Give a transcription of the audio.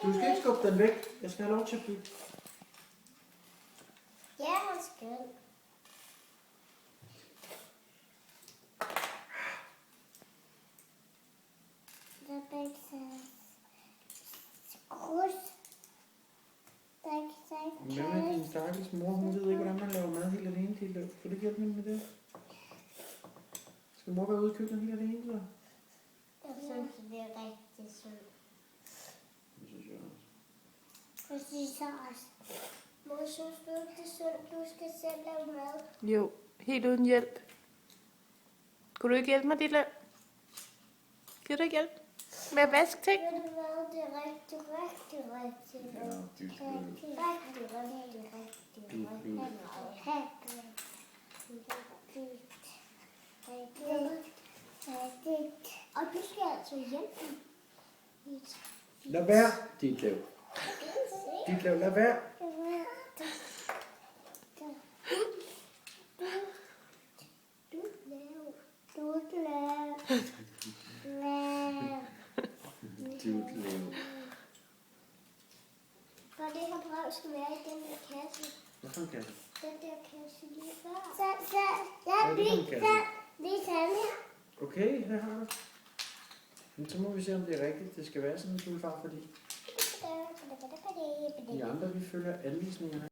Du skal ikke skubbe den væk. Jeg skal have lov til at bygge. Ja, han skal. Der bliver skrus. Hvad med din stakkels mor? Hun ved ikke, hvordan man laver mad helt alene til. Kan du ikke hjælpe hende med det? Skal mor være ude i køkkenet helt alene, så? Jeg synes, det er rigtig sundt. Det synes jeg også. Jeg synes også. Mor, synes du ikke, det er sundt, du skal selv lave mad? Jo, helt uden hjælp. Kunne du ikke hjælpe mig, Dille? Kan du ikke hjælpe med at vaske ting? Ved du hvad, det er rigtig Ja, det Og du skal altså hjælpe mig. Lad være, Ditlev. Ditlev, lad være. Ditlev. For det her brev skal være i den der kasse. Hvad for en kasse? Den der kasse lige før. Hvad er det for en kasse? Lige sådan her. Okay, her har du. Men så må vi se, om det er rigtigt. Det skal være sådan en sulfar, fordi de andre, vi følger anvisningerne.